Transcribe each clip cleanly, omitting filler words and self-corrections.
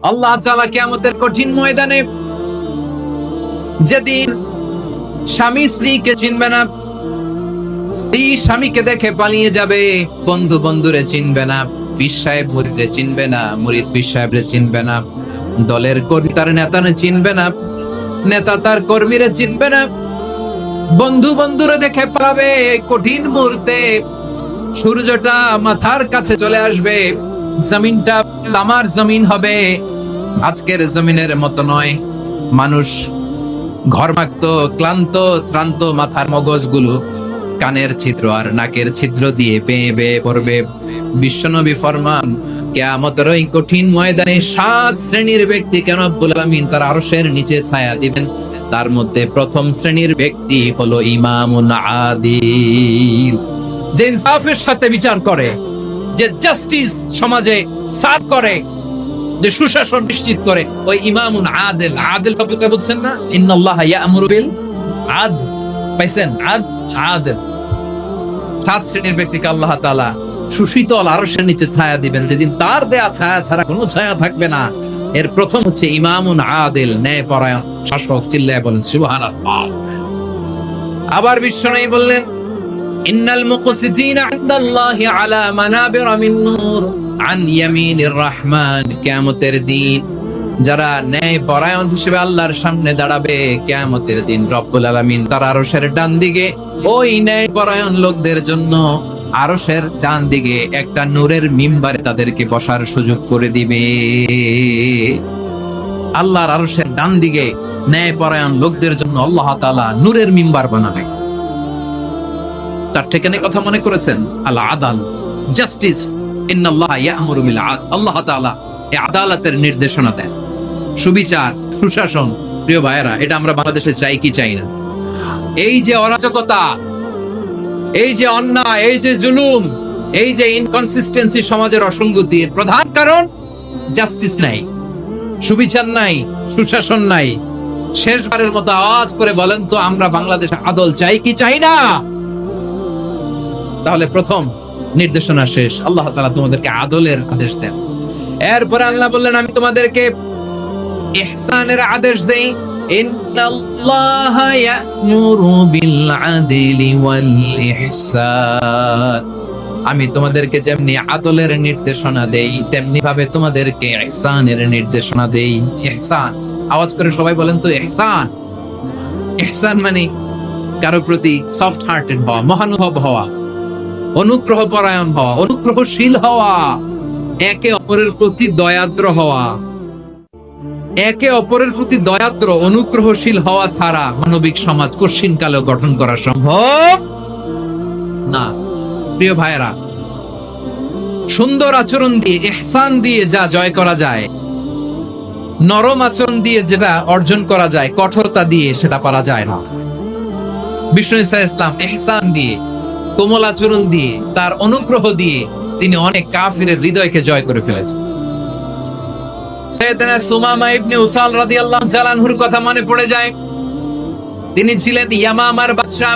আল্লাহ তাআলা কিয়ামতের কঠিন ময়দানে যেদিন স্বামী স্ত্রীকে চিনবে না, স্ত্রী স্বামীকে দেখে পালিয়ে যাবে, বন্ধু বন্ধুরে চিনবে না, পীর সাহেব মুরিদরে চিনবে না, মুরিদ পীর সাহেবরে চিনবে না, দলের কর্মী তার নেতারে চিনবে না, নেতা তার কর্মীরে চিনবে না, বন্ধু বন্ধুরে দেখে পালাবে। কঠিন মুহূর্তে সূর্যটা মাথার কাছে চলে আসবে, জমিনটা তামার জমিন হবে, আজকের জমিনের মতো নয়। মানুষ ঘর্মাক্ত, ক্লান্ত, শ্রান্ত মাথার মগজগুলো কানের ছিদ্র আর নাকের ছিদ্র দিয়ে বেয়ে বেয়ে পড়বে। বিশ্বনবী ফরমান, কিয়ামতের ওই কঠিন ময়দানে 7 শ্রেণীর ব্যক্তি কেন রব্বুল আলামিন তার আরশের নিচে ছায়া দিবেন। তার মধ্যে প্রথম শ্রেণীর ব্যক্তি হলো ইমামুন আদিল, যে ইনসাফের সাথে বিচার করে, যে জাস্টিস সমাজে সাফ করে, যে সুশাসন নিশ্চিত করে, ওই ইমামুন আদিল। আদিল শব্দটা বুঝছেন না? ইন্নাল্লাহা ইয়া'মুরু বিল আদল। পাইছেন? আদিল। 7 শ্রেণীর ব্যক্তিকে আল্লাহ তাআলা সুশীতল আরশের নিচে ছায়া দিবেন, যেদিন তার দেয়া ছায়া ছাড়া কোনো ছায়া থাকবে না। এর প্রথম হচ্ছে ইমামুন আদিল, ন্যায়পরায়ণ শাসক। চিল্লায় বলেন সুবহানাল্লাহ। আবার বিশ্বনবী বললেন, ইন্নাল মুকসিতিনা ইনদাল্লাহি আলা মানাবিরা মিন নূর আন ইয়ামিনির রহমান। কিয়ামতের দিন যারা ন্যায়পরায়ণ হিসেবে আল্লাহর সামনে দাঁড়াবে, কিয়ামতের দিন রব্বুল আলামিন তার আরশের ডান দিকে ওই ন্যায়পরায়ণ লোকদের জন্য আরশের ডান দিকে একটা নূরের মিম্বারে তাদেরকে বসার সুযোগ করে দিবে। আল্লাহর আরশের ডান দিকে ন্যায়পরায়ণ লোকদের জন্য আল্লাহ তাআলা নূরের মিম্বার বানাবে। তার ঠিকানে কথা মনে করেছেন? আল আদাল, জাস্টিস। ইন্নাল্লাহা ইয়া'মুরু বিল আদল। আল্লাহ তাআলা এই আদালতের নির্দেশনা দেন, সুবিচার, সুশাসন। প্রিয় ভাইয়েরা, এটা আমরা বাংলাদেশে চাই কি চাই না? এই যে অরাজকতা, এই যে অন্যায়, এই যে জুলুম, এই যে ইনকনসিস্টেন্সি সমাজের অসঙ্গতির প্রধান কারণ জাস্টিস নাই, সুবিচার নাই, সুশাসন নাই। শেষবারের মতো আওয়াজ করে বলেন তো, আমরা বাংলাদেশে আদল চাই কি চাই না? তাহলে প্রথম নির্দেশনা শেষ, আল্লাহ তাআলা তোমাদেরকে আদলের আদেশ দেন। এরপরে আল্লাহ বললেন, আমি তোমাদেরকে ইহসানের আদেশ দেই। ইন্নাল্লাহা ইয়া'মুরু বিল আদলি ওয়াল ইহসান। আমি তোমাদেরকে যেমনি আদলের নির্দেশনা দেই, তেমনি ভাবে তোমাদেরকে ইহসানের নির্দেশনা দেই। ইহসান, আওয়াজ করে সবাই বলেন তো ইহসান। ইহসান মানে কারো প্রতি সফট হার্টেড হওয়া, মহানুভব হওয়া, অনুগ্রহ পরায়ণ হওয়া, অনুগ্রহশীল হওয়া, একে অপরের প্রতি দয়াদ্র হওয়া। একে অপরের প্রতি দয়াদ্র, অনুগ্রহশীল হওয়া ছাড়া মানবিক সমাজ কঠিন কালেও গঠন করা সম্ভব না। প্রিয় ভাইয়েরা, সুন্দর আচরণ দিয়ে, ইহসান দিয়ে যা জয় করা যায়, নরম আচরণ দিয়ে যেটা অর্জন করা যায়, কঠোরতা দিয়ে সেটা করা যায় না। বিষ্ণু ঈসা ইসলাম ইহসান দিয়ে, কোমল আচরণ দিয়ে, তার অনুগ্রহ দিয়ে তিনি অনেক কাফিরের হৃদয়কে জয় করে ফেলেছেন। সাইয়েদনা সুমামা ইবনে উসাল রাদিয়াল্লাহু তাআলা আনহুর কথা মনে পড়ে যায়। তিনি ছিলেন ইয়ামামার বাদশা।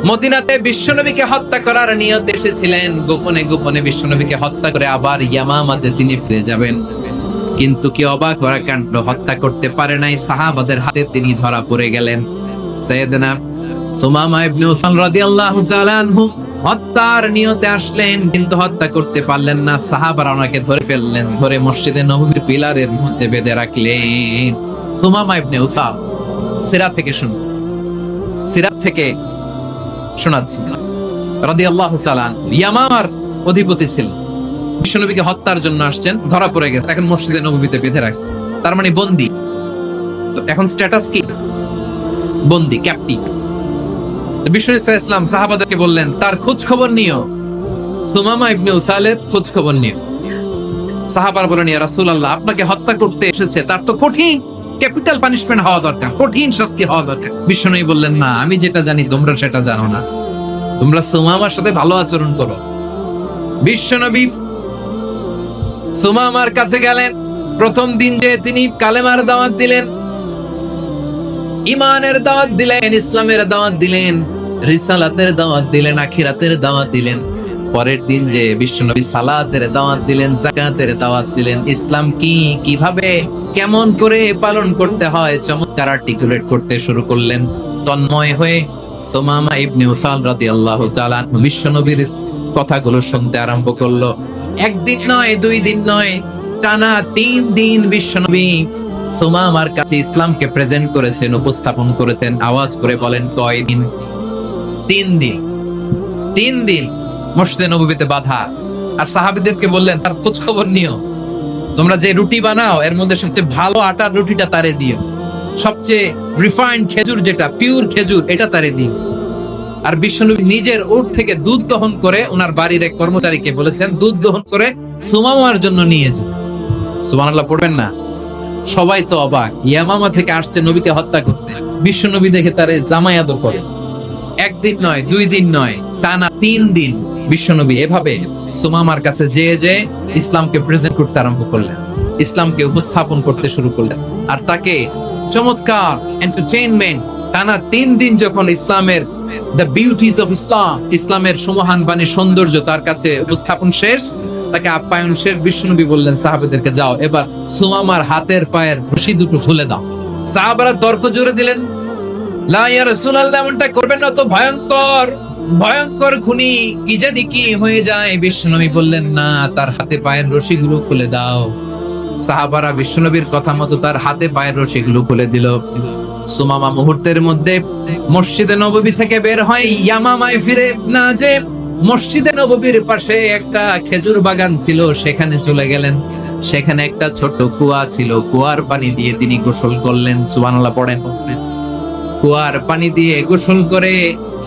মদিনাতে বিশ্বনবীকে হত্যা করার নিয়তে এসেছিলেন, গোপনে গোপনে বিশ্বনবীকে হত্যা করে আবার ইয়ামামাতে তিনি ফিরে যাবেন। কিন্তু কি অবাক করা কাণ্ড, হত্যা করতে পারে নাই, সাহাবাদের হাতে তিনি ধরা পড়ে গেলেন। সাইয়েদনা সুমামা ইবনে উসাল রাদিয়াল্লাহু তাআলা আনহু হত্যার নিয়তে আসলেন, কিন্তু হত্যা করতে পারলেন না। সাহাবারা ওনাকে ধরে ফেললেন, ধরে মসজিদে নববীর পিলারের মধ্যে বেঁধে রাখলেন। সুমামা ইবনে উসাল, সিরাত থেকে শুনুন, সিরাত থেকে শোনাচ্ছি। রাদিয়াল্লাহু তাআলা আনহু ইয়ামামার অধিপতি ছিলেন, বিশ্বনবীকে হত্যার জন্য আসছেন, ধরা পড়ে গেছে, এখন মসজিদে নববীতে বেঁধে রাখছে, তার মানে বন্দী। তো এখন স্ট্যাটাস কি? বন্দী, ক্যাপ্টিভ। বিষ্ণু ঈসা ইসলাম সাহাবাদেরকে বললেন, তার খোঁজ খবর নিও, সুমামা ইবনে উসালের খোঁজ খবর নিও। সাহাবারা বলেন, ইয়া রাসূলুল্লাহ, আপনাকে হত্যা করতে এসেছে, তার তো কঠিন ক্যাপিটাল পানিশমেন্ট হওয়া দরকার, কঠিন শাস্তি হওয়া দরকার। বিশ্বনবী বললেন, না, আমি যেটা জানি তোমরা সেটা জানো না, তোমরা সুমামার সাথে ভালো আচরণ করো। বিশ্বনবী সুমামার কাছে গেলেন। প্রথম দিন যে তিনি কালেমার দাওয়াত দিলেন, ইমানের দাওয়াত দিলেন, ইসলামের দাওয়াত দিলেন, রিসালাতের দাওয়াত দিলেন, আখিরাতের দাওয়াত দিলেন। পরের দিন যে বিশ্বনবী সালাতের দাওয়াত দিলেন, যাকাতের দাওয়াত দিলেন, ইসলাম কি, কিভাবে, কেমন করে পালন করতে হয় চমৎকার আর্টিকুলেট করতে শুরু করলেন। তন্ময় হয়ে সুমামা ইবনে উসাল রাদিয়াল্লাহু তাআলা বিশ্বনবীর কথাগুলো শুনতে আরম্ভ করলো। একদিন নয়, 2 দিন নয়, টানা 3 দিন বিশ্বনবী সুমামার কাছে ইসলামকে প্রেজেন্ট করেছেন, উপস্থাপন করেছেন। আওয়াজ করে বলেন, কয়দিন? 3 দিন। 3 দিন মসজিদে নববীতে বাধা। আর সাহাবীদেরকে বললেন, তার খোঁজ খবর নিও, তোমরা যে রুটি বানাও এর মধ্যে সবচেয়ে ভালো আটার রুটিটা তারে দিও, সবচেয়ে রিফাইন্ড খেজুর, যেটা পিওর খেজুর, এটা তারে দিও। আর বিশ্বনবী নিজের উট থেকে দুধ দহন করে ওনার বাড়ির এক কর্মচারীকে বলেছেন, দুধ দহন করে সুমামার জন্য নিয়ে যান। সুবহানাল্লাহ পড়বেন না? সবাই তো অবাক, ইয়ামামা থেকে আসছে নবীকে হত্যা করতে, বিশ্বনবী দেখে তারে জামাই আদর করে। একদিন নয়, 2 দিন নয়, টানা 3 দিন বিশ্বনবী এভাবে সুমামার কাছে যে ইসলামকে প্রেজেন্ট করতে আরম্ভ করলেন, ইসলামকে উপস্থাপন করতে শুরু করলেন। আর তাকে চমৎকার এন্টারটেইনমেন্ট, টানা 3 দিন যখন ইসলামের দ্য বিউটিজ অফ ইসলাম, ইসলামের সুমহান বাণী, সৌন্দর্য তার কাছে উপস্থাপন শেষ, তাকে আপ্যায়ন শেষ, বিশ্বনবী বললেন সাহাবাদেরকে, যাও এবার সুমামার হাতের পায়ের রশি দুটো খুলে দাও। সাহাবারা তর্ক জোরে দিলেন, লা ইয়া রাসূলুল্লাহ, এমনটা করবেন না, তো ভয়ঙ্কর ভয়ঙ্কর খুনি, কি জানি কি হয়ে যায়। বিশ্বনবী বললেন, না, তার হাতে পায়ের রশিগুলো খুলে দাও। সাহাবারা বিশ্বনবীর কথা মতো তার হাতে পায়ের রশিগুলো খুলে দিল। সুমামা মুহূর্তের মধ্যে মসজিদে নববী থেকে বের হয়, ইয়ামামায় ফিরে না যে মসজিদে নববীর পাশে একটা খেজুর বাগান ছিল, সেখানে চলে গেলেন। সেখানে একটা ছোট কুয়া ছিল, কুয়ার পানি দিয়ে তিনি গোসল করলেন। সুবহানাল্লাহ পড়েন। কুয়ার পানি দিয়ে গোসল করে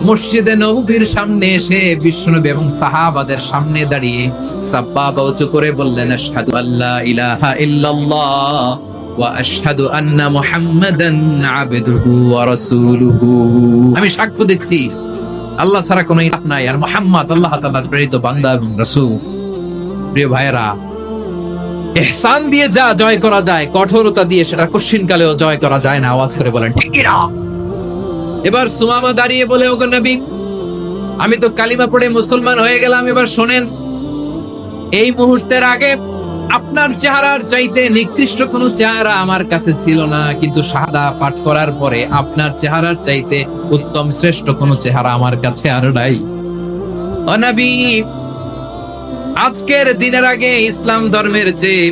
মসজিদে নববীর সামনে এসে বিশ্বনবী এবং সাহাবাদের সামনে দাঁড়িয়ে সাব্বাবা উঁচু করে বললেন, আশহাদু আল্লা ইলাহা ইল্লাল্লাহ ওয়া আশহাদু আন্না মুহাম্মাদান আবদুহু ওয়া রাসূলুহু। আমি সাক্ষ্য দিচ্ছি আল্লাহ ছাড়া কোনো ইলাহ নাই, আর মুহাম্মদ আল্লাহ তাআলার প্রেরিত বান্দা এবং রাসূল। প্রিয় ভাইরা, ইহসান দিয়ে যা জয় করা যায়, কঠোরতা দিয়ে সেটা কঠিনকালেও জয় করা যায় না। আওয়াজ করে বলেন, ঠিক না? এবার সুমামা দাঁড়িয়ে বলে, ওগো নবী, আমি তো কালিমা পড়ে মুসলমান হয়ে গেলাম, এবার শোনেন, এই মুহূর্তের আগে আপনার চেহারার চাইতে নিকৃষ্ট কোনো চেহারা আমার কাছে ছিল না, কিন্তু শাহাদা পাঠ করার পরে আপনার চেহারার চাইতে উত্তম শ্রেষ্ঠ কোনো চেহারা আমার কাছে আর নাই। ও নবী, আজকের দিনের আগে ইসলাম ধর্মের চেয়ে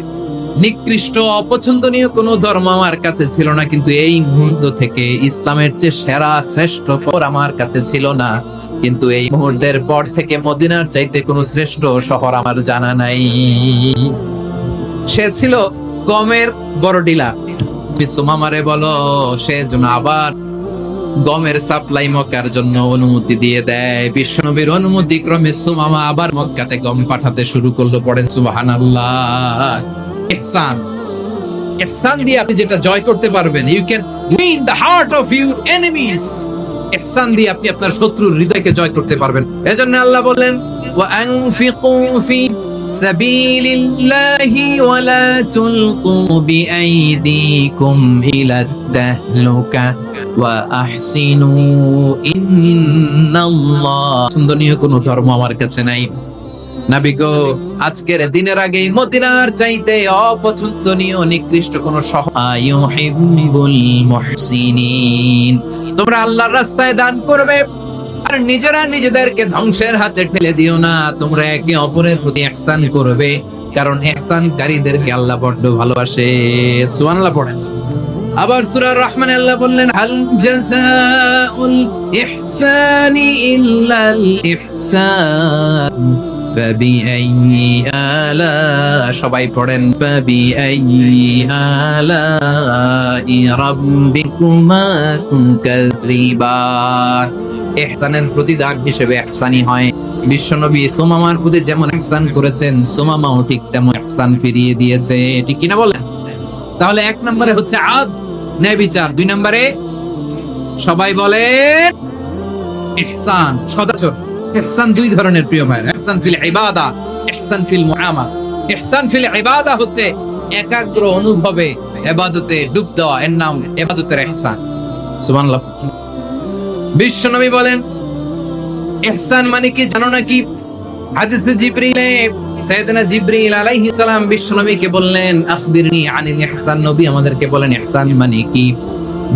নিকৃষ্ট অপছন্দনীয় কোন ধর্ম আমার কাছে ছিল না, কিন্তু এই মুহূর্ত থেকে ইসলামের চেয়ে সেরা শ্রেষ্ঠ পর আমার কাছে ছিল না, কিন্তু এই মুহূর্তের পর থেকে মদিনার চাইতে কোনো শ্রেষ্ঠ শহর আমার জানা নাই। সে ছিল গমের বড় ডিলার। সুমামারে বলো, সে যেন আবার গমের সাপ্লাই মক্কার জন্য অনুমতি দিয়ে দেয়। বিশ্বনবীর অনুমতি ক্রমে সুমামা আবার মক্কাতে গম পাঠাতে শুরু করলো। পড়েন সুবহানাল্লাহ। ইহসান, ইহসান দিয়ে আপনি যেটা জয় করতে পারবেন, you can win the heart of your enemies. ইহসান দিয়ে আপনি আপনার শত্রুর হৃদয়কে জয় করতে পারবেন। এজন্য আল্লাহ বলেন, ওয়া আনফিকু ফি সাবিলিল্লাহি ওয়া লা তুলকু বিআইদিকুম ইলাত তাহলুকা ওয়া আহসিনু ইন্নাল্লাহ। সুন্দরীয় কোনো ধর্ম আমার কাছে নাই। নবী গো, আজকের দিনের আগে মদিনার চাইতে অপছন্দনীয় নিকৃষ্ট কোন শহর। ইউহিব্বুল মুহসিনিন। তোমরা আল্লাহর রাস্তায় দান করবে আর নিজেরা নিজেদেরকে ধ্বংসের হাতে ঠেলে দিও না। তোমরা একে অপরের প্রতি ইহসান করবে, কারণ ইহসানকারীদেরকে আল্লাহ বড় ভালোবাসে। সুবহানাল্লাহ পড়েন। আবার সূরা রহমান আল্লাহ বললেন, হাল জাযাউল ইহসানি ইল্লাল ইহসান ফাবিআইয়ি আলা। সবাই পড়েন, ফাবিআইয়ি আলাই রাব্বিকুমা তুকাযিবান। ইহসানের প্রতিদান হিসেবে ইহসানি হয়। বিশ্বনবী সুমামার প্রতি যেমন ইহসান করেছেন, সুমামাও ঠিক তেমন ইহসান ফিরিয়ে দিয়েছে। ঠিক কিনা বলেন? তাহলে 1 নম্বরে হচ্ছে আদ, ন্যায় বিচার। 2 নম্বরে সবাই বলে ইহসান, সদাচরণ। ইহসান 2 ধরনের প্রিয় ভাই। ইহসান ফিল ইবাদা, ইহসান ফিল মুআমালা। ইহসান ফিল ইবাদা হতে একাগ্র অনুভবে ইবাদতে ডুব দেওয়া, এর নাম ইবাদতের ইহসান। সুবহানাল্লাহ। বিশ্বনবী বলেন, ইহসান মানে কি জানো নাকি? হাদিসে জিবরিলে সাইয়েদনা জিবরিল আলাইহিস সালাম বিশ্বনবীকে বললেন আখবিরনি আনিল ইহসান, নবী আমাদেরকে বলেন ইহসান মানে কি।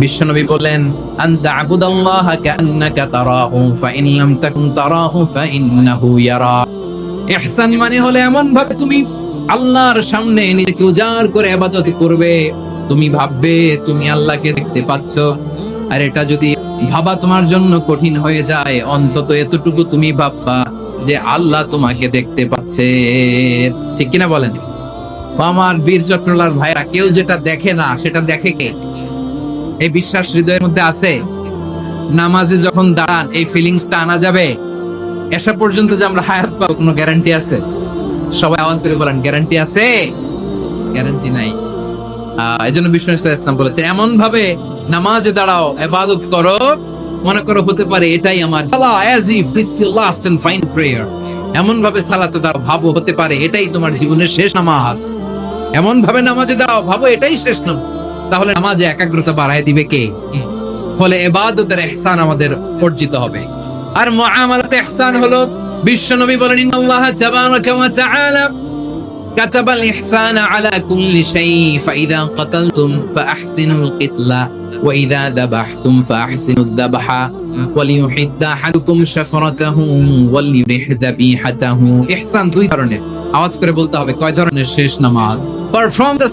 বিশ্বনবী বলেন আনতা আবুদাল্লাহা কাআন্নাকা তারাহু ফাইন লাম তাকুন তারাহু ফাইন্নাহু ইয়ারা। ইহসান মানে হলো এমন ভাবে তুমি আল্লাহর সামনে নিজেকে উজাড় করে ইবাদত করবে, তুমি ভাববে তুমি আল্লাহকে দেখতে পাচ্ছ। আর এটা যদি ভাবা তোমার জন্য কঠিন হয়ে যায়, অন্তত এতটুকু তুমি ভাববা যে আল্লাহ তোমাকে দেখতে পাচ্ছে। ঠিক কিনা বলেন? আমার বীর চট্টলার ভাইরা, কেউ যেটা দেখে না সেটা দেখে কে? এই বিশ্বাস হৃদয়ের মধ্যে আছে? নামাজে যখন দাঁড়ান এই ফিলিংসটা আনা যাবে? এসা পর্যন্ত যে আমরা হায়াত পাবো কোনো গ্যারান্টি আছে? সবাই আওয়াজ করে বলেন গ্যারান্টি আছে? গ্যারান্টি নাই। এজন্য বিষ্ণু ইসলাম বলেছে এমন ভাবে নামাজে দাঁড়াও, ইবাদত করো, মনে করো হতে পারে এটাই আমার as if this is your last and final prayer। এমন ভাবে সালাতে দাঁড়াও, ভাবো হতে পারে এটাই তোমার জীবনের শেষ নামাজ। এমন ভাবে নামাজে দাঁড়াও, ভাবো এটাই শেষ নামাজ। তাহলে নামাজে একাগ্রতা বাড়ায় দিবে কে? ফলে ইবাদতের ইহসান আমাদের অর্জিত হবে। আর মুআমালাতে ইহসান হলো, বিশ্বনবী বলেন ইন্নাল্লাহ তাবারাকা ওয়া তাআলা كتب الإحسان على كل شيء فإذا قتلتم فأحسنوا القتلة وإذا ذبحتم فأحسنوا الذبح وليحد أحدكم شفرته وليرح ذبيحته। ইহসান দুই ধরনের, আওয়াজ করে বলতে হবে কয় ধরনের? শেষ নামাজ। Perform the